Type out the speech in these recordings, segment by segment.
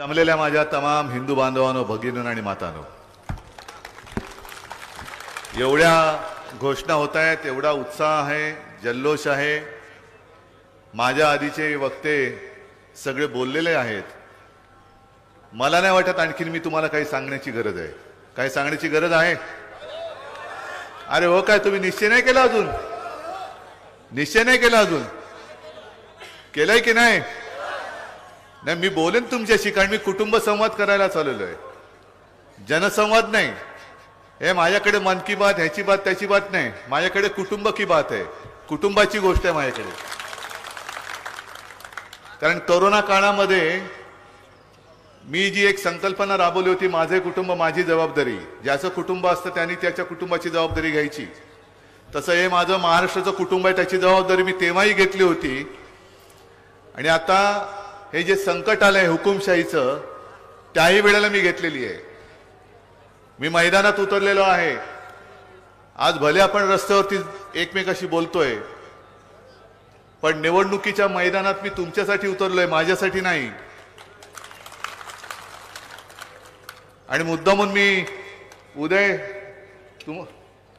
जमलेल्या माझ्या तमाम हिंदू बांधवांनो, भगिनींनो आणि मातांनो, एवढ्या घोषणा होत आहेत, एवढा उत्साह आहे, जल्लोष आहे. माझ्या आधीचे वक्ते सगळे बोललेले आहेत. मला नाही वाटत आणखीन मी तुम्हाला काही सांगण्याची गरज आहे. काही सांगण्याची गरज आहे? अरे हो, काय तुम्ही निश्चय नाही केला अजून? निश्चय नाही केला अजून? केलाय की नाही? नाही, मी बोलेन तुमच्याशी, कारण मी कुटुंब संवाद करायला चाललेलो आहे, जनसंवाद नाही. हे माझ्याकडे मन की बात, ह्याची बात त्याची बात नाही, माझ्याकडे कुटुंब की बात आहे, कुटुंबाची गोष्ट आहे माझ्याकडे. कारण कोरोना काळामध्ये मी जी एक संकल्पना राबवली होती, माझे कुटुंब माझी जबाबदारी, ज्याचं कुटुंब असतं त्यांनी त्याच्या कुटुंबाची जबाबदारी घ्यायची, तसं हे माझं महाराष्ट्राचं कुटुंब आहे, त्याची जबाबदारी मी तेव्हाही घेतली होती. आणि आता हे जे संकट आलंय हुकुमशाहीचं, त्याही वेळेला मी घेतलेली आहे. मी मैदानात उतरलेलो आहे. आज भले आपण रस्त्यावरती एकमेकाशी बोलतोय, पण निवडणुकीच्या मैदानात मी तुमच्यासाठी उतरलोय, माझ्यासाठी नाही. आणि मुद्दामून मी उदय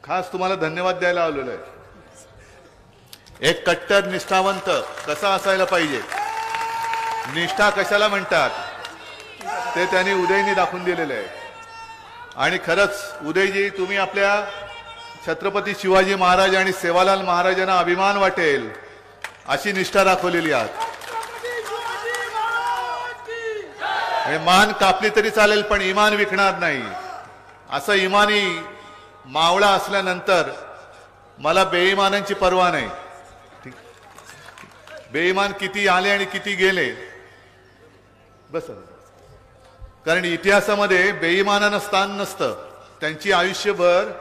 खास तुम्हाला धन्यवाद द्यायला आलेलो आहे. एक कट्टर निष्ठावंत कसा असायला पाहिजे, निष्ठा कशाला म्हणतात, ते त्यांनी उदयनी दाखवून दिलेलं आहे. आणि खरंच उदयजी, तुम्ही आपल्या छत्रपती शिवाजी महाराज आणि सेवालाल महाराजांना अभिमान वाटेल अशी निष्ठा दाखवलेली आहात. मान कापली तरी चालेल, पण इमान विकणार नाही. असं इमानी मावळा असल्यानंतर मला बेईमानांची पर्वा नाही. बेईमान किती आले आणि किती गेले बस, कारण इतिहासामध्ये बेईमानांना स्थान नसतं. त्यांची आयुष्यभर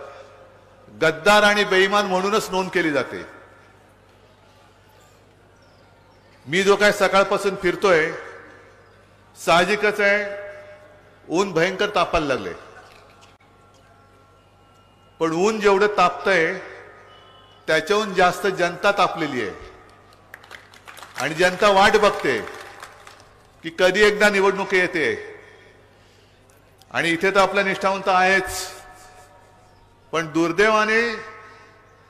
गद्दार आणि बेईमान म्हणूनच नोंद केली जाते. मी जो काय सकाळपासून फिरतोय, साहजिकच आहे, ऊन भयंकर तापायला लागले. पण ऊन जेवढं तापतंय त्याच्याहून जास्त जनता तापलेली आहे. आणि जनता वाट बघते की कधी एकदा निवडणूक येते. आणि इथे तर आपला निष्ठावंत आहेच, पण दुर्दैवाने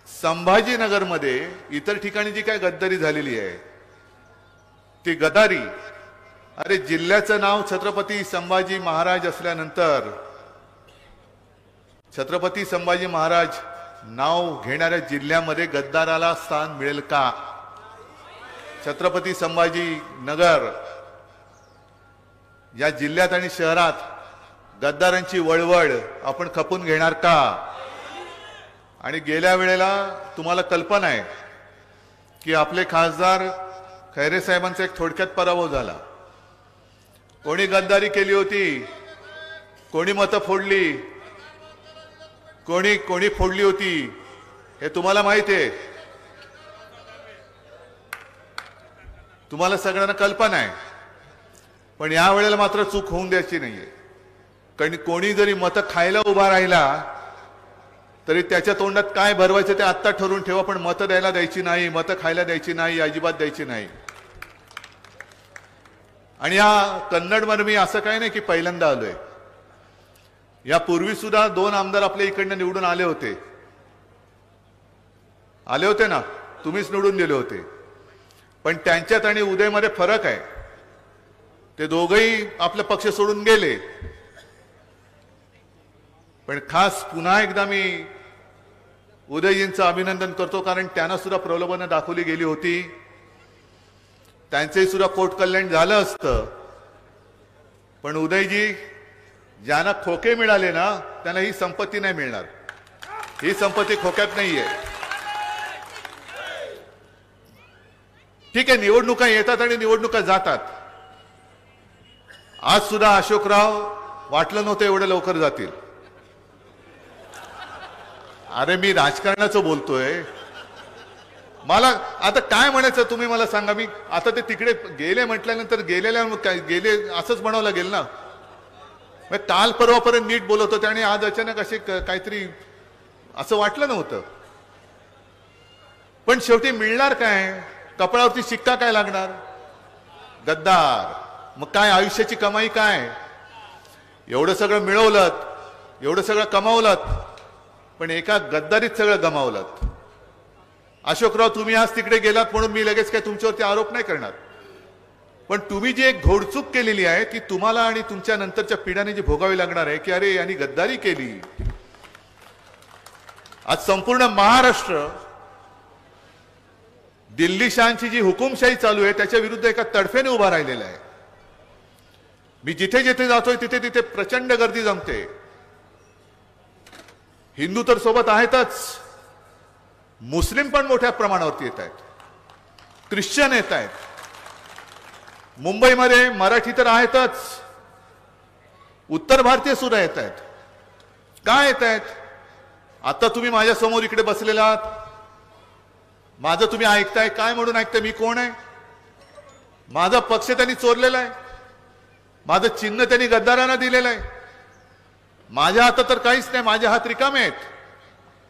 संभाजीनगरमध्ये इतर ठिकाणी जी काय गद्दारी झालेली आहे, ती गद्दारी, अरे जिल्ह्याचं नाव छत्रपती संभाजी महाराज असल्यानंतर छत्रपती संभाजी महाराज नाव घेणाऱ्या जिल्ह्यामध्ये गद्दाराला स्थान मिळेल का? छत्रपती संभाजी नगर या जिल्ह्यात आणि शहरात गद्दारांची वळवळ आपण खपून घेणार का? आणि गेल्या वेळेला तुम्हाला कल्पना आहे की आपले खासदार खैरे साहेबांचा एक थोडक्यात पराभव झाला. कोणी गद्दारी केली होती, कोणी मतं फोडली, कोणी कोणी फोडली होती, हे तुम्हाला माहिती आहे. तुम्हाला सगळ्यांना कल्पना आहे. पण या वेळेला मात्र चूक होऊन द्यायची नाहीये. कारण कोणी जरी मतं खायला उभा राहिला तरी त्याच्या तोंडात काय भरवायचं ते आत्ता ठरवून ठेवा, पण मतं द्यायला द्यायची नाही, मतं खायला द्यायची नाही, अजिबात द्यायची नाही. आणि या कन्नडमध्ये मी असं काही नाही की पहिल्यांदा आलोय. यापूर्वी सुद्धा 2 आमदार आपल्या इकडनं निवडून आले होते ना, तुम्हीच निवडून दिले होते. पण त्यांच्यात आणि उदयमध्ये फरक आहे. ते दोघंही आपला पक्ष सोडून गेले. पण खास पुन्हा एकदा मी उदयजींचं अभिनंदन करतो, कारण त्यांना सुद्धा प्रलोभनं दाखवली गेली होती. त्यांचेही सुद्धा कोर्ट कल्याण झालं असतं. पण उदयजी, ज्यांना खोके मिळाले ना, त्यांना ही संपत्ती नाही मिळणार. ही संपत्ती खोक्यात नाहीये. ठीक आहे, निवडणुका येतात आणि निवडणुका जातात. आज सुद्धा अशोकराव वाटलं नव्हतं एवढं लवकर जातील. अरे मी राजकारणाचं बोलतोय. मला आता काय म्हणायचं तुम्ही मला सांगा. मी आता ते तिकडे गेले म्हटल्यानंतर गेलेल्या गेले असंच म्हणावं लागेल ना. काल परवापर्यंत नीट बोलत होते आणि आज अचानक असे काहीतरी असं वाटलं नव्हतं. पण शेवटी मिळणार काय? कपाळावरती शिक्का काय लागणार? गद्दार. मग काय आयुष्याची कमाई काय? एवढं सगळं मिळवलं, एवढं सगळं कमावलं, पण एका गद्दारीत सगळं गमावलं. अशोकराव, तुम्ही आज तिकडे गेलात म्हणून मी लगेच काय तुमच्यावरती आरोप नाही करणार, पण तुम्ही जी एक घोडचूक केलेली आहे ती तुम्हाला आणि तुमच्या नंतरच्या पिढ्याने जी भोगावी लागणार आहे की अरे यांनी गद्दारी केली. आज संपूर्ण महाराष्ट्र दिल्ली शाहची जी हुकुमशाही चालू आहे त्याच्या विरुद्ध एका तडफेने उभा राहिलेला आहे. मी जिथे जिथे जातोय तिथे तिथे प्रचंड गर्दी जमते. हिंदू तर सोबत आहेतच, मुस्लिम पण मोठ्या प्रमाणावरती येत आहेत, ख्रिश्चन येत आहेत, मुंबईमध्ये मराठी तर आहेतच, उत्तर भारतीय सुद्धा येत आहेत. काय येत आहेत? आता तुम्ही माझ्या समोर इकडे बसलेला आहात, माझं तुम्ही ऐकताय काय म्हणून ऐकताय? मी कोण आहे? माझा पक्ष त्यांनी चोरलेला आहे, माझं चिन्ह त्यांनी गद्दारांना दिलेलं आहे, माझ्या हातात तर काहीच नाही, माझे हात रिकामे आहेत,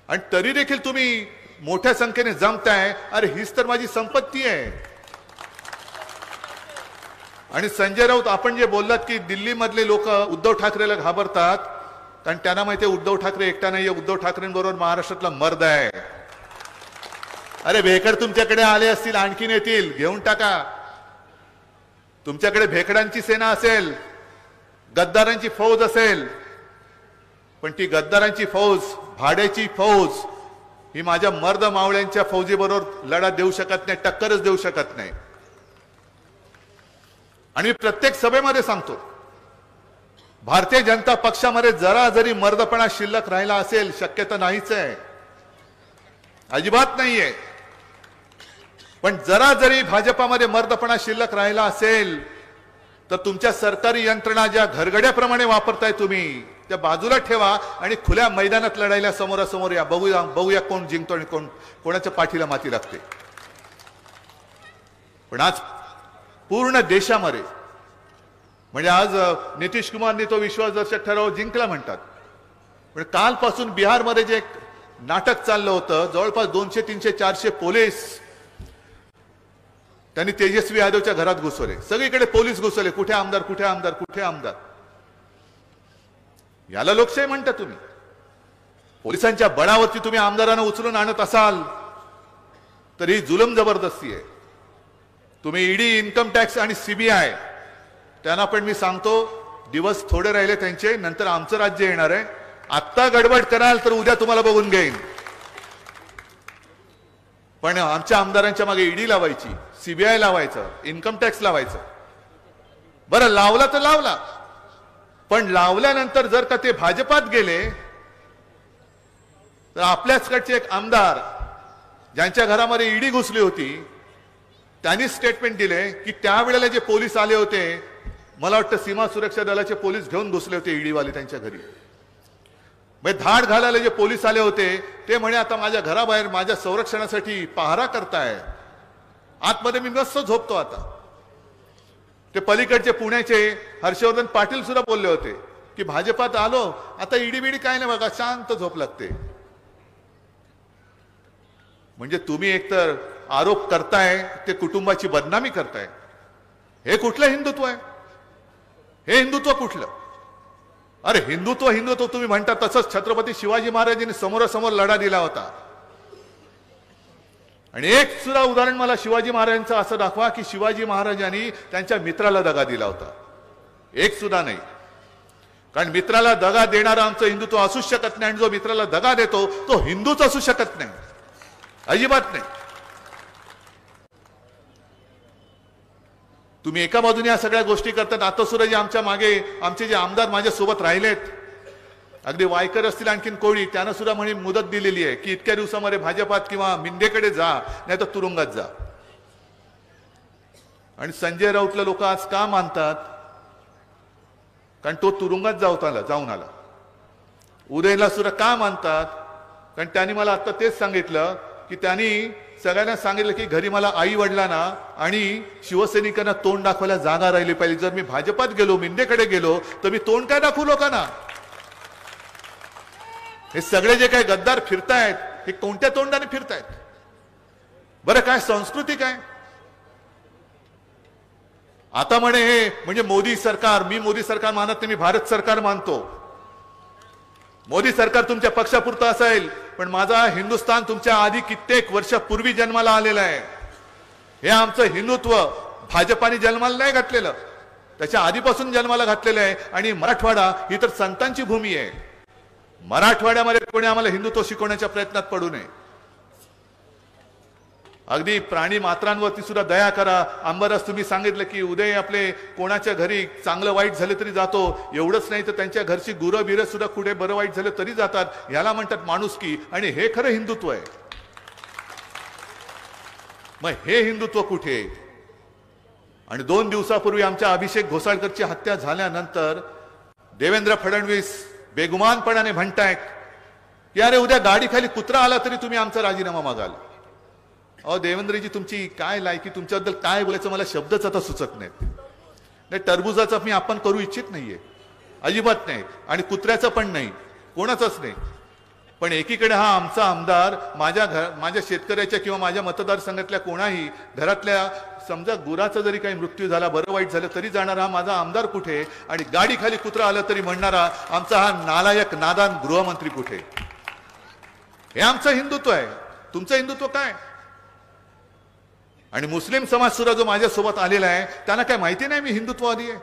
आणि तरी देखील तुम्ही मोठ्या संख्येने जमताय. अरे हीच तर माझी संपत्ती आहे. आणि संजय राऊत, आपण जे बोललात की दिल्लीमधले लोक उद्धव ठाकरेला घाबरतात, कारण त्यांना माहिती आहे उद्धव ठाकरे एकटा नाहीये, उद्धव ठाकरेंबरोबर महाराष्ट्रातला मर्द आहे. अरे भेकड तुमच्याकडे आले असतील, आणखीन येतील, घेऊन टाका. तुमच्याकडे भेकडांची सेना असेल, गद्दारांची फौज असेल, पण ती गद्दारांची फौज, भाड्याची फौज ही माझ्या मर्द मावळ्यांच्या फौजीबरोबर लढा देऊ शकत नाही, टक्करच देऊ शकत नाही. आणि प्रत्येक सभेमध्ये सांगतो, भारतीय जनता पक्षामध्ये जरा जरी मर्दपणा शिल्लक राहिला असेल, शक्यता नाहीच आहे, अजिबात नाहीये, पण जरा जरी भाजपामध्ये मर्दपणा शिल्लक राहिला असेल तर तुमच्या सरकारी यंत्रणा ज्या घरगड्याप्रमाणे वापरताय तुम्ही, त्या बाजूला ठेवा आणि खुल्या मैदानात लढायला समोरासमोर या. बघूया कोण जिंकतो आणि कोणाच्या पाठीला माती लागते. पण आज पूर्ण देशामध्ये, म्हणजे आज नितीश कुमारने तो विश्वासदर्शक ठराव जिंकला म्हणतात, पण कालपासून बिहारमध्ये जे नाटक चाललं होतं, जवळपास 200, 300, 400 पोलीस त्यांनी तेजस्वी यादवच्या घरात घुसवले. सगळीकडे पोलीस घुसवले. कुठे आमदार, कुठे आमदार, कुठे आमदार? याला लोकशाही म्हणता तुम्ही? पोलिसांच्या बळावरती तुम्ही आमदारांना उचलून आणत असाल तर ही जुलम जबरदस्ती आहे. तुम्ही ईडी, इन्कम टॅक्स आणि सीबीआय, त्यांना पण मी सांगतो दिवस थोडे राहिले त्यांचे, नंतर आमचं राज्य येणार आहे. आत्ता गडबड कराल तर उद्या तुम्हाला बघून घेईन. पण आमच्या आमदारांच्या मागे ईडी लावायची, सीबीआय लावायचं, इन्कम टॅक्स लावायचं. बरं, लावला तर लावला, पण लावल्यानंतर जर का ते भाजपात गेले तर आपल्याचकडचे एक आमदार ज्यांच्या घरामध्ये ईडी घुसली होती, त्यांनी स्टेटमेंट दिले की त्यावेळेला जे पोलीस आले होते, मला वाटतं सीमा सुरक्षा दलाचे पोलीस घेऊन घुसले होते ईडीवाले त्यांच्या घरी. धाड घालायला जे पोलीस आले होते ते म्हणे आता माझ्या घराबाहेर माझ्या संरक्षणासाठी पहारा करताय, आतमध्ये मी मस्त झोपतो. आता ते पलीकडचे पुण्याचे हर्षवर्धन पाटील सुद्धा बोलले होते की भाजपात आलो आता ईडी बीडी काय नाही बघा, शांत झोप लागते. म्हणजे तुम्ही एकतर आरोप करताय, ते कुटुंबाची बदनामी करताय. हे कुठलं हिंदुत्व आहे? हे हिंदुत्व कुठलं? अरे हिंदुत्व हिंदुत्व तुम्ही म्हणता, तसंच छत्रपती शिवाजी महाराजांनी समोरासमोर लढा दिला होता. आणि एक सुद्धा उदाहरण मला शिवाजी महाराजांचं असं दाखवा की शिवाजी महाराजांनी त्यांच्या मित्राला दगा दिला होता. एक सुद्धा नाही. कारण मित्राला दगा देणारं आमचं हिंदुत्व असूच शकत नाही, आणि जो मित्राला दगा देतो तो हिंदूच असू शकत नाही, अजिबात नाही. तुम्ही एका बाजूने या सगळ्या गोष्टी करतात. आता सुद्धा जे आमच्या मागे आमचे जे आमदार माझ्या सोबत राहिलेत, अगदी वायकर असतील आणखीन कोणी, त्यांना सुद्धा म्हणे मुदत दिलेली आहे की इतक्या दिवसामध्ये भाजपात किंवा मिंदेकडे जा, नाही तर तुरुंगात जा. आणि संजय राऊतला लोक आज का मानतात? कारण तो तुरुंगात जाऊन आला. उदयनला सुद्धा का मानतात? कारण त्यांनी मला आता तेच सांगितलं की त्यांनी सगळ्यांना सांगितलं की घरी मला आई वडिलांना आणि शिवसैनिकांना तोंड दाखवायला जागा राहिली पाहिजे. जर मी भाजपात गेलो, मिंदेकडे गेलो, तर मी तोंड काय दाखवू लोकांना? हे सगळे जे काही गद्दार फिरतायत, हे कोणत्या तोंडाने फिरतायत? बरं, काय संस्कृती काय? आता म्हणे हे म्हणजे मोदी सरकार, मी मोदी सरकार मानत नाही, मी भारत सरकार मानतो. मोदी सरकार तुमच्या पक्षापुरतं असेल, पण माझा हिंदुस्थान तुमच्या आधी कित्येक वर्षापूर्वी जन्माला आलेला आहे. हे आमचं हिंदुत्व भाजपाने जन्माला नाही घातलेलं, त्याच्या आधीपासून जन्माला घातलेलं आहे. आणि मराठवाडा ही तर संतांची भूमी आहे. मराठवाड्यामध्ये कोणी आम्हाला हिंदुत्व शिकवण्याच्या प्रयत्नात पडू नये. अगदी प्राणी मात्रांवरती सुद्धा दया करा. अंबरस तुम्ही सांगितलं की उदय आपले कोणाच्या घरी चांगलं वाईट झालं तरी जातो, एवढंच नाही तर त्यांच्या घरची गुरं बिरं सुद्धा कुठे बरं वाईट झालं तरी जातात. याला म्हणतात माणुसकी, आणि हे खरं हिंदुत्व आहे. मग हे हिंदुत्व कुठे? आणि 2 दिवसापूर्वी आमच्या अभिषेक घोसाळकरची हत्या झाल्यानंतर देवेंद्र फडणवीस बेगुमानपणाने म्हणतायत की अरे उद्या गाडीखाली कुत्रा आला तरी तुम्ही आमचा राजीनामा मागाल. अहो देवेंद्रजी, तुमची काय लायकी, तुमच्याबद्दल काय बोलायचं मला शब्दच आता सुचत नाहीत. नाही, टरबुजाचा मी आपण करू इच्छित नाहीये, अजिबात नाही, आणि कुत्र्याचं पण नाही, कोणाचंच नाही. पण एकीकडे हा आमचा आमदार माझ्या शेतकऱ्याच्या किंवा माझ्या मतदारसंघातल्या कोणाही घरातल्या समजा गुराचा जरी काही मृत्यू झाला, बरं वाईट झालं तरी जाणारा हा माझा आमदार कुठे, आणि गाडीखाली कुत्रा आलं तरी म्हणणारा आमचा हा नालायक नादान गृहमंत्री कुठे? हे आमचं हिंदुत्व आहे. तुमचं हिंदुत्व काय? आणि मुस्लिम समाज सुद्धा जो माझ्यासोबत आलेला आहे त्यांना काय माहिती नाही मी हिंदुत्ववादी आहे?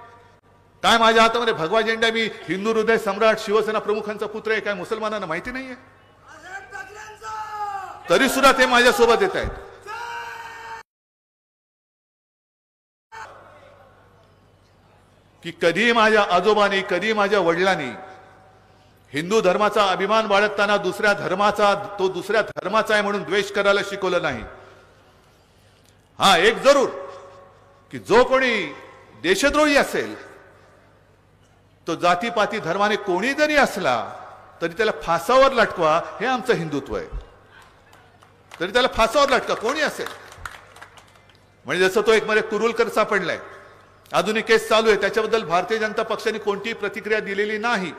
काय माझ्या हातामध्ये भगवा झेंडा, मी हिंदू हृदय सम्राट शिवसेना प्रमुखांचा पुत्र आहे, काय मुसलमानांना माहिती नाहीये? तरी सुद्धा ते माझ्यासोबत येत आहेत. की कधी माझ्या आजोबांनी, कधी माझ्या वडिलांनी हिंदू धर्माचा अभिमान बाळगताना दुसऱ्या धर्माचा आहे म्हणून द्वेष करायला शिकवलं नाही. हा एक जरूर, की जो कोणी देशद्रोही असेल तो जातीपाती धर्माने कोणी जरी असला तरी त्याला फासावर लटकवा, हे आमचं हिंदुत्व आहे. तरी त्याला फासावर लटका, कोणी असेल. म्हणजे जसं तो एक मध्ये कुरुलकर सापडलाय, अजूनही केस चालू आहे, त्याच्याबद्दल भारतीय जनता पक्षाने कोणतीही प्रतिक्रिया दिलेली नाही.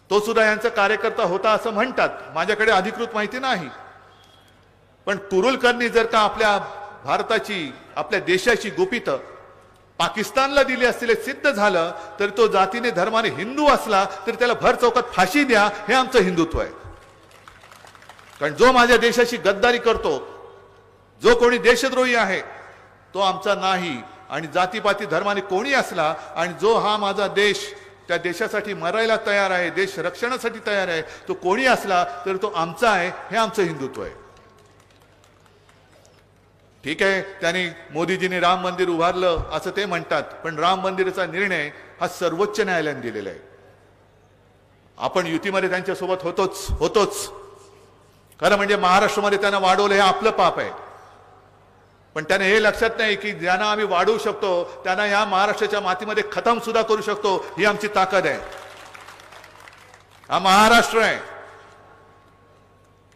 तो सुद्धा यांचा कार्यकर्ता होता असं म्हणतात, माझ्याकडे अधिकृत माहिती नाही. पण कुरुलकरनी जर का आपल्या भारताची, आपल्या देशाची गुपित पाकिस्तानला दिली असलेले सिद्ध झालं, तर तो जातीने धर्माने हिंदू असला तरी त्याला भर चौकात फाशी द्या, हे आमचं हिंदुत्व आहे. कारण जो माझ्या देशाची गद्दारी करतो, जो कोणी देशद्रोही आहे तो आमचा नाही. आणि जातीपाती धर्माने कोणी असला आणि जो हा माझा देश, त्या देशासाठी मरायला तयार आहे, देश रक्षणासाठी तयार आहे, तो कोणी असला तर तो आमचा आहे, हे आमचं हिंदुत्व आहे. ठीक आहे, त्यांनी मोदीजींनी राम मंदिर उभारलं असं ते म्हणतात, पण राम मंदिराचा निर्णय हा सर्वोच्च न्यायालयाने दिलेला आहे. आपण युतीमध्ये त्यांच्यासोबत होतोच. खरं म्हणजे महाराष्ट्रामध्ये त्यांना वाढवलं हे आपलं पाप आहे. पण त्याने हे लक्षात नाही की ज्यांना आम्ही वाढवू शकतो त्यांना या महाराष्ट्राच्या मातीमध्ये खतम सुद्धा करू शकतो, ही आमची ताकद आहे. हा महाराष्ट्र आहे.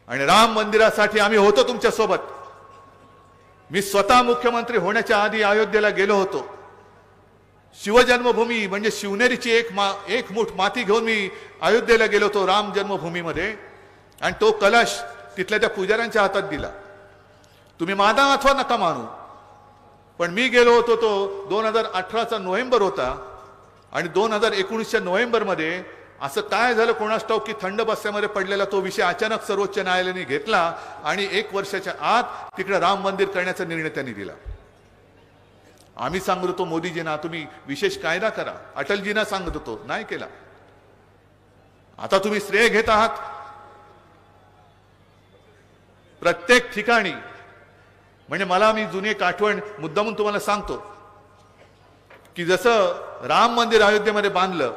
आणि राम मंदिरासाठी आम्ही होतो तुमच्या सोबत. मी स्वतः मुख्यमंत्री होण्याच्या आधी अयोध्येला गेलो होतो. शिवजन्मभूमी म्हणजे शिवनेरीची एक मूठ माती घेऊन मी अयोध्येला गेलो होतो राम जन्मभूमीमध्ये, आणि तो कलश तिथल्या त्या पुजाऱ्यांच्या हातात दिला. तुम्ही माना अथवा नका मानू, पण मी गेलो होतो तो 2018चा नोव्हेंबर होता. आणि 2019च्या नोव्हेंबरमध्ये असं काय झालं कोणास ठाऊक की थंड बस्त्यामध्ये पडलेला तो विषय अचानक सर्वोच्च न्यायालयाने घेतला आणि 1 वर्षाच्या आत तिकडे राम मंदिर करण्याचा निर्णय त्यांनी दिला. आम्ही सांगत होतो मोदीजींना तुम्ही विशेष कायदा करा, अटलजींना सांगत होतो, नाही केला. आता तुम्ही श्रेय घेत आहात. प्रत्येक ठिकाणी म्हणजे मला मी जुनी एक आठवण मुद्दामून तुम्हाला सांगतो की जसं राम मंदिर अयोध्येमध्ये बांधलं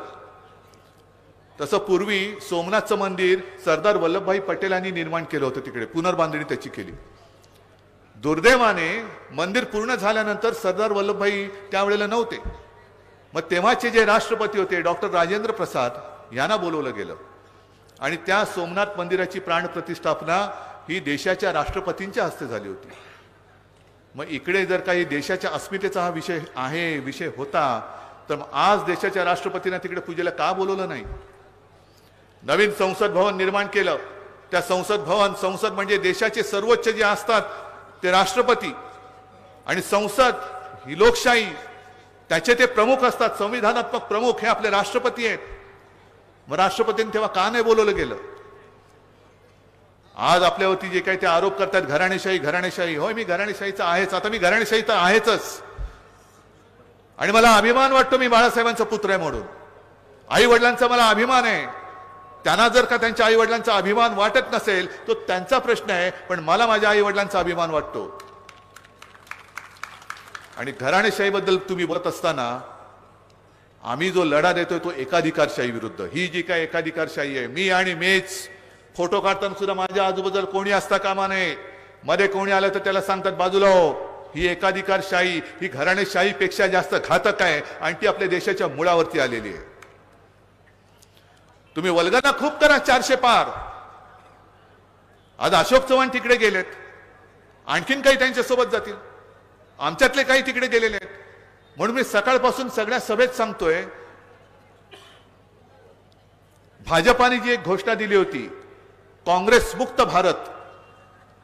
तसं पूर्वी सोमनाथचं मंदिर सरदार वल्लभभाई पटेलांनी निर्माण केलं होतं, तिकडे पुनर्बांधणी त्याची केली. दुर्दैवाने मंदिर पूर्ण झाल्यानंतर सरदार वल्लभभाई त्यावेळेला नव्हते. मग तेव्हाचे जे राष्ट्रपती होते डॉक्टर राजेंद्र प्रसाद यांना बोलवलं गेलं आणि त्या सोमनाथ मंदिराची प्राणप्रतिष्ठापना ही देशाच्या राष्ट्रपतींच्या हस्ते झाली होती. मग इकडे जर काही देशाच्या अस्मितेचा हा विषय होता तर मग आज देशाच्या राष्ट्रपतींना तिकडे पूजेला का बोलवलं नाही? नवीन संसद भवन निर्माण केलं. त्या संसद म्हणजे देशाचे सर्वोच्च जे असतात ते राष्ट्रपती, आणि संसद ही लोकशाही, त्याचे ते प्रमुख असतात, संविधानात्मक प्रमुख हे आपले राष्ट्रपती आहेत. मग राष्ट्रपतींनी तेव्हा का नाही बोलवलं गेलं? आज आपल्यावरती जे काही ते आरोप करतात घराणेशाही घराणेशाही, होय मी घराणेशाहीचा आहेच, आता मी घराणेशाही तर आहेच. आणि मला अभिमान वाटतो मी बाळासाहेबांचा पुत्र आहे म्हणून. आई वडिलांचा मला अभिमान आहे. त्यांना जर का त्यांच्या आई वडिलांचा अभिमान वाटत नसेल तो त्यांचा प्रश्न आहे, पण मला माझ्या आई वडिलांचा अभिमान वाटतो. आणि घराणेशाहीबद्दल तुम्ही बोलत असताना आम्ही जो लढा देतोय तो एकाधिकारशाही विरुद्ध. ही जी काय एकाधिकारशाही आहे, मी आणि मीच, फोटो काढताना सुद्धा माझ्या आजूबाजूला कोणी असता कामा नये, मध्ये कोणी आलं तर त्याला सांगतात बाजूला हो. ही एकाधिकारशाही, ही घराणेशाहीपेक्षा जास्त घातक आहे आणि ती आपल्या देशाच्या मुळावरती आलेली आहे. तुम्ही वल्गना खूप करा 400 पार. आज अशोक चव्हाण तिकडे गेलेत, आणखीन काही त्यांच्यासोबत जातील, आमच्यातले काही तिकडे गेलेले आहेत. म्हणून मी सकाळपासून सगळ्या सभेत सांगतोय, भाजपाने जी एक घोषणा दिली होती काँग्रेस मुक्त भारत,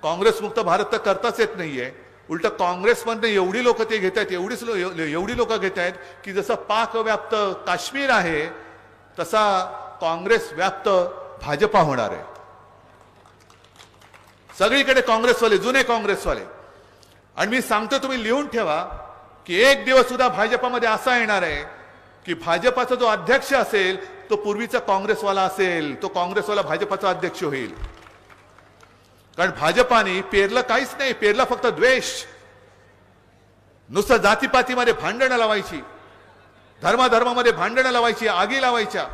काँग्रेस मुक्त भारत तर करताच येत नाहीये. उलट काँग्रेसमधनं एवढी लोक ते घेत आहेत, एवढी लोक घेत आहेत की जसं पाक व्याप्त काश्मीर आहे तसा काँग्रेस व्याप्त भाजपा होणार आहे. सगळीकडे काँग्रेसवाले, जुने काँग्रेसवाले. आणि मी सांगतो तुम्ही लिहून ठेवा की एक दिवस सुद्धा भाजपामध्ये असा येणार आहे की भाजपाचा जो अध्यक्ष असेल तो पूर्वीचा काँग्रेसवाला असेल, तो काँग्रेसवाला भाजपाचा अध्यक्ष होईल. कारण भाजपाने पेरलं काहीच नाही, पेरलं फक्त द्वेष. नुसतं जातीपातीमध्ये भांडणं लावायची, धर्माधर्मामध्ये भांडणं लावायची, आगी लावायच्या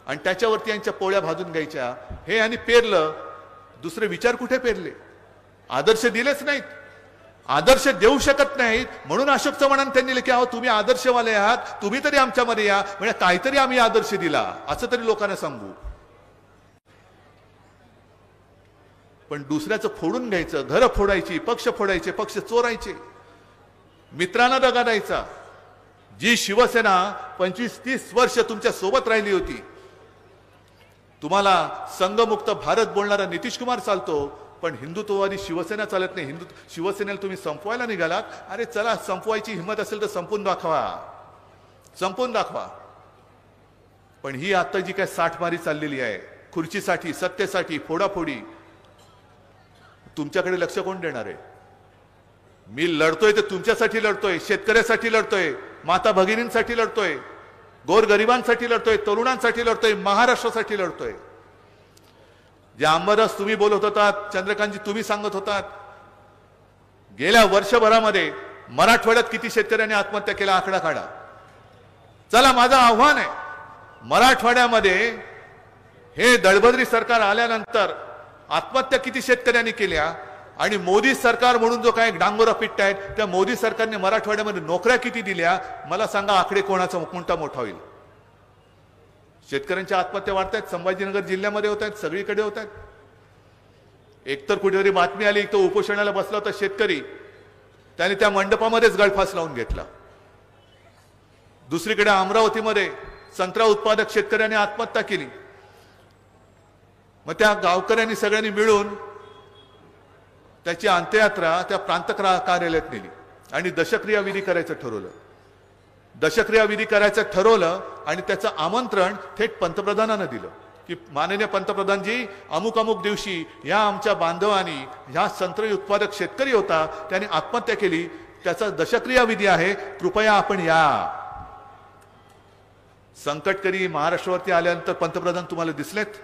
आणि त्याच्यावरती यांच्या पोळ्या भाजून घ्यायच्या. हे आणि पेरलं, दुसरे विचार कुठे पेरले? आदर्श दिलेच नाहीत, आदर्श देऊ शकत नाहीत. म्हणून अशोक चव्हाणांनी त्यांनी लिहिले की अहो तुम्ही आदर्शवाले आहात, तुम्ही तरी आमच्यामध्ये या, म्हणजे काहीतरी आम्ही आदर्श दिला असं तरी लोकांना सांगू. पण दुसऱ्याचं फोडून घ्यायचं, घरं फोडायची, पक्ष फोडायचे, पक्ष चोरायचे, मित्रांना दगा द्यायचा. जी शिवसेना 25-30 वर्ष तुमच्या सोबत राहिली होती, तुम्हाला संघमुक्त भारत बोलणारा नितीश कुमार चालतो, पण हिंदुत्ववादी शिवसेना चालत नाही. शिवसेनेला तुम्ही संपवायला निघालात. अरे चला, संपवायची हिंमत असेल तर संपून दाखवा, संपून दाखवा. पण ही आता जी काय साठमारी चाललेली आहे खुर्चीसाठी, सत्तेसाठी, फोडाफोडी, तुमच्याकडे लक्ष कोण देणार आहे? मी लढतोय ते तुमच्यासाठी लढतोय, शेतकऱ्यासाठी लढतोय, माता भगिनींसाठी लढतोय, गोरगरिबांसाठी लढतोय, तरुणांसाठी लढतोय, महाराष्ट्रासाठी लढतोय. जे आंबादास तुम्ही बोलत होतात, चंद्रकांतजी तुम्ही सांगत होतात, गेल्या वर्षभरामध्ये मराठवाड्यात किती शेतकऱ्यांनी आत्महत्या केल्या आकडा काढा. चला, माझं आव्हान आहे, मराठवाड्यामध्ये हे दळभद्री सरकार आल्यानंतर आत्महत्या किती शेतकऱ्यांनी केल्या आणि मोदी सरकार म्हणून जो काय डांगोरा पिटतायत त्या मोदी सरकारने मराठवाड्यामध्ये नोकऱ्या किती दिल्या, मला सांगा. आकडे कोणाचा कोणता मोठा होईल? शेतकऱ्यांच्या आत्महत्या वाढत आहेत, संभाजीनगर जिल्ह्यामध्ये होत आहेत, सगळीकडे होत आहेत. एकतर कुठेतरी बातमी आली, एक तर उपोषणाला बसला होता शेतकरी, त्याने त्या मंडपामध्येच गळफास लावून घेतला. दुसरीकडे अमरावतीमध्ये संत्रा उत्पादक शेतकऱ्यांनी आत्महत्या केली. मग त्या गावकऱ्यांनी सगळ्यांनी मिळून त्याची अंत्ययात्रा त्या प्रांत कार्यालयात नेली आणि दशक्रिया विधी करायचं ठरवलं. दशक्रिया विधी करायचं ठरवलं आणि त्याचं आमंत्रण थेट पंतप्रधानांना दिलं की माननीय पंतप्रधानजी, अमुक अमुक दिवशी या आमच्या बांधवांनी, ह्या संत्री उत्पादक शेतकरी होता, त्याने आत्महत्या केली, त्याचा दशक्रिया विधी आहे, कृपया आपण या. संकटकरी महाराष्ट्रावरती आल्यानंतर पंतप्रधान तुम्हाला दिसलेत?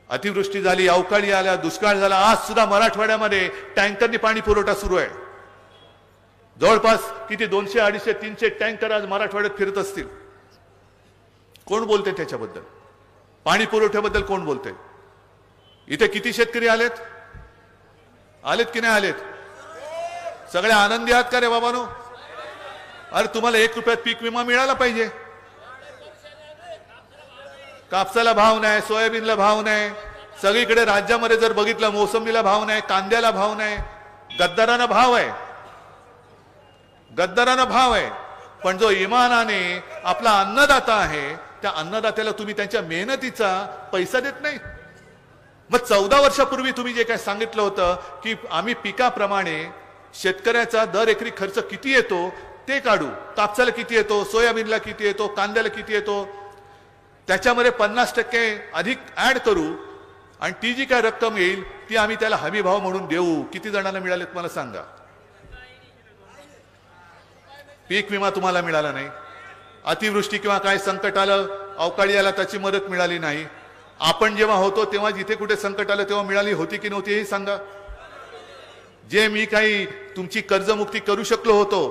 अतिवृष्टी झाली, अवकाळी आल्या, दुष्काळ झाला. आज सुद्धा मराठवाड्यामध्ये टँकरनी पाणी पुरवठा सुरू आहे. जवळपास किती 200, 250, 300 टँकर आज मराठवाड्यात फिरत असतील. कोण बोलते त्याच्याबद्दल? पाणी पुरवठ्याबद्दल कोण बोलते? इथे किती शेतकरी आलेत? आलेत की नाही आलेत? सगळे आनंदी आहात का रे बाबांनो? अरे तुम्हाला 1 रुपयात पीक विमा मिळाला पाहिजे. कापसाला भाव नाही, सोयाबीनला भाव नाही, सगळीकडे राज्यामध्ये जर बघितलं मोसंबीला भाव नाही, कांद्याला भाव नाही, गद्दारांना भाव आहे, गद्दारांना भाव आहे. पण जो इमानाने आपला अन्नदाता आहे त्या अन्नदात्याला तुम्ही त्यांच्या मेहनतीचा पैसा देत नाही. मग 14 वर्षापूर्वी तुम्ही जे काय सांगितलं होतं की आम्ही पिकाप्रमाणे शेतकऱ्याचा दर एकरी खर्च किती येतो ते काढू. कापसाला किती येतो, सोयाबीनला किती येतो, कांद्याला किती येतो, त्याच्यामध्ये 50% अधिक ऍड करू आणि ती जी काय रक्कम येईल ती आम्ही त्याला हमी भाव म्हणून देऊ. किती जणांना मिळालेत मला सांगा. पीक विमा तुम्हाला मिळाला नाही, अतिवृष्टी किंवा काय संकट आलं, अवकाळी आला, त्याची मदत मिळाली नाही. आपण जेव्हा होतो तेव्हा जिथे कुठे संकट आलं तेव्हा मिळाली होती की नव्हती हे सांगा. जे मी काही तुमची कर्जमुक्ती करू शकलो होतो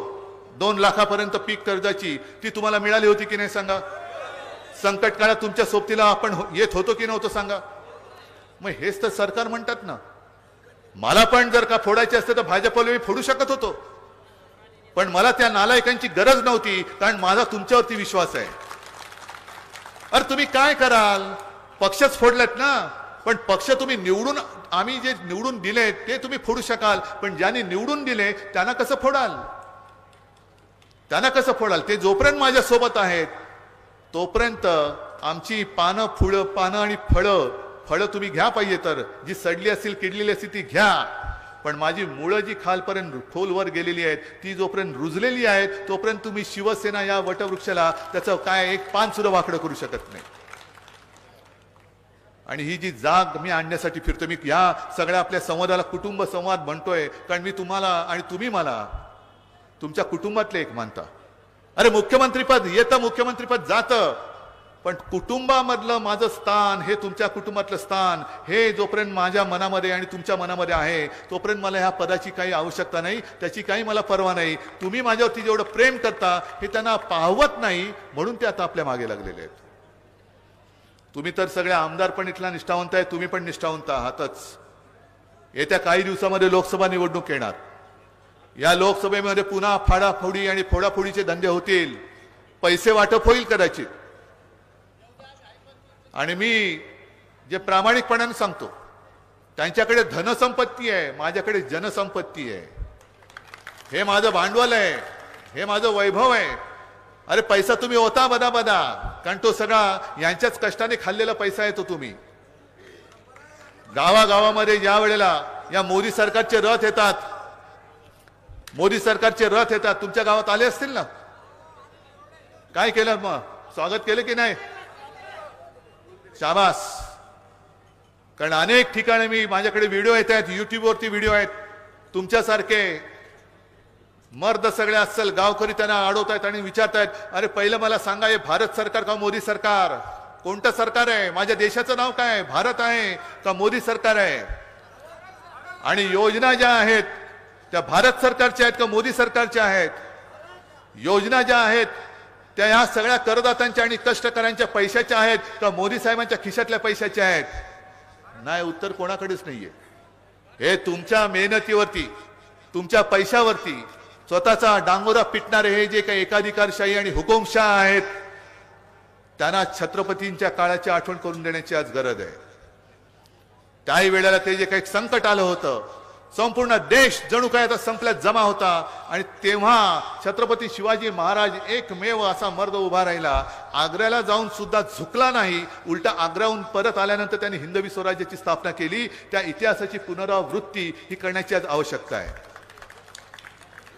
2 लाखापर्यंत पीक कर्जाची, ती तुम्हाला मिळाली होती की नाही सांगा. संकट काळात तुमच्या सोबतीला आपण येत होतो की नव्हतं सांगा. मग हेच तर सरकार म्हणतात ना. मला पण जर का फोडायचे असते तर भाजपला मी फोडू शकत होतो, पण मला त्या नालायकांची गरज नव्हती, कारण माझा तुमच्यावरती विश्वास आहे. अरे तुम्ही काय कराल, पक्षच फोडलेत ना, पण पक्ष तुम्ही निवडून, आम्ही जे निवडून दिले ते तुम्ही फोडू शकाल, पण ज्यांनी निवडून दिले त्यांना कसं फोडाल, त्यांना कसं फोडाल. ते जोपर्यंत माझ्या सोबत आहेत तोपर्यंत आमची पानं आणि फळं तुम्ही घ्या, पाहिजे तर जी सडली असतील, किडलेली असतील ती घ्या, पण माझी मुळं जी खालपर्यंत खोलवर गेलेली आहेत ती जोपर्यंत रुजलेली आहेत तोपर्यंत तुम्ही शिवसेना या वटवृक्षाला त्याचं काय एक पान सुद्धा वाकडं करू शकत नाही. आणि ही जी जाग मी आणण्यासाठी फिरतो, मी या सगळ्या आपल्या संवादाला कुटुंब संवाद म्हणतोय, कारण मी तुम्हाला आणि तुम्ही मला तुमच्या कुटुंबातले एक मानता. अरे मुख्यमंत्रीपद येतं, मुख्यमंत्रीपद जातं, पण कुटुंबामधलं माझं स्थान, हे तुमच्या कुटुंबातलं स्थान, हे जोपर्यंत माझ्या मनामध्ये आणि तुमच्या मनामध्ये आहे तोपर्यंत मला ह्या पदाची काही आवश्यकता नाही, त्याची काही मला पर्वा नाही. तुम्ही माझ्यावरती जेवढं प्रेम करता हे त्यांना पाहवत नाही, म्हणून ते आता आपल्या मागे लागलेले आहेत. तुम्ही तर सगळे आमदार पण इथला निष्ठावंत आहे, तुम्ही पण निष्ठावंत आहातच. येत्या काही दिवसामध्ये लोकसभा निवडणूक येणार. या लोकसभेमध्ये पुन्हा फाडाफोडी आणि फोडाफोडीचे धंदे होतील, पैसे वाटप होईल कदाचित. आणि मी जे प्रामाणिकपणाने सांगतो, त्यांच्याकडे धनसंपत्ती आहे, माझ्याकडे जनसंपत्ती आहे. हे माझं भांडवल आहे, हे माझं वैभव आहे. अरे पैसा तुम्ही होता बदा, कारण तो सगळा यांच्याच कष्टाने खाल्लेला पैसा आहे तो. तुम्ही गावागावामध्ये ज्या वेळेला या मोदी सरकारचे रथ येतात, मोदी सरकारचे रथ येतात, तुमच्या गावात आले असतील ना, काय केलं, मग स्वागत केलं की नाही, शाबास. कारण अनेक ठिकाणी मी, माझ्याकडे व्हिडिओ येत आहेत, युट्यूबवरती व्हिडिओ आहेत, तुमच्यासारखे मर्द सगळे असल गावकरी त्यांना अडवतायत आणि विचारतायत, अरे पहिलं मला सांगा, हे भारत सरकार का मोदी सरकार, कोणतं सरकार आहे, माझ्या देशाचं नाव काय, भारत आहे का मोदी सरकार आहे, आणि योजना ज्या आहेत त्या भारत सरकारच्या आहेत का मोदी सरकारच्या आहेत, योजना ज्या आहेत त्या ह्या सगळ्या करदात्यांच्या आणि कष्टकऱ्यांच्या पैशाच्या आहेत का मोदी साहेबांच्या खिशातल्या पैशाच्या आहेत. नाही, उत्तर कोणाकडेच नाहीये. हे तुमच्या मेहनतीवरती, तुमच्या पैशावरती स्वतःचा डांगोरा पिटणारे हे जे काही एकाधिकारशाही आणि हुकुमशाह आहेत, त्यांना छत्रपतींच्या काळाची आठवण करून देण्याची आज गरज आहे. त्याही वेळेला ते जे काही संकट आलं होतं, संपूर्ण देश जणू काय आता संपल्यात जमा होता, आणि तेव्हा छत्रपती शिवाजी महाराज एकमेव असा मर्द उभा राहिला, आग्र्याला जाऊन सुद्धा झुकला नाही, उलटा आग्र्याहून परत आल्यानंतर त्यांनी हिंदवी स्वराज्याची स्थापना केली. त्या इतिहासाची पुनरावृत्ती ही करण्याची आज आवश्यकता आहे.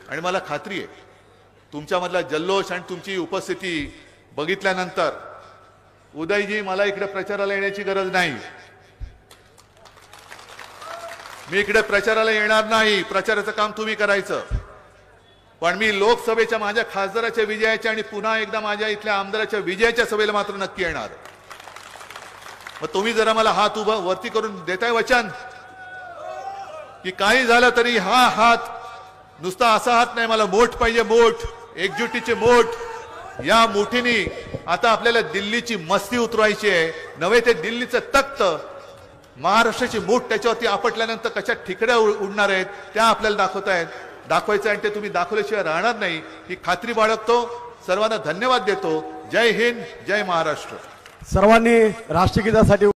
आणि मला खात्री आहे तुमच्यामधला जल्लोष आणि तुमची उपस्थिती बघितल्यानंतर, उदयजी मला इकडे प्रचाराला येण्याची गरज नाही, मी इकडे प्रचाराला येणार नाही, प्रचाराचं काम तुम्ही करायचं, पण मी लोकसभेच्या माझ्या खासदाराच्या विजयाच्या आणि पुन्हा एकदा माझ्या इथल्या आमदाराच्या विजयाच्या सभेला मात्र नक्की येणार. मग तुम्ही जरा मला हात उभा वरती करून देताय वचन की काही झालं तरी हा हात नुसता असा हात नाही, मला मोठ पाहिजे, मोठ, एकजुटीचे मोठ. या मुठीने आता आपल्याला दिल्लीची मस्ती उतरवायची आहे, नव्हे ते दिल्लीचं तख्त, महाराष्ट्राची मूठ त्याच्यावरती आपटल्यानंतर कशा ठिकड्या उडणार आहेत त्या आपल्याला दाखवायचं, आणि ते तुम्ही दाखवल्याशिवाय राहणार नाही ही खात्री बाळगतो. सर्वांना धन्यवाद देतो. जय हिंद, जय महाराष्ट्र. सर्वांनी राष्ट्रगीतासाठी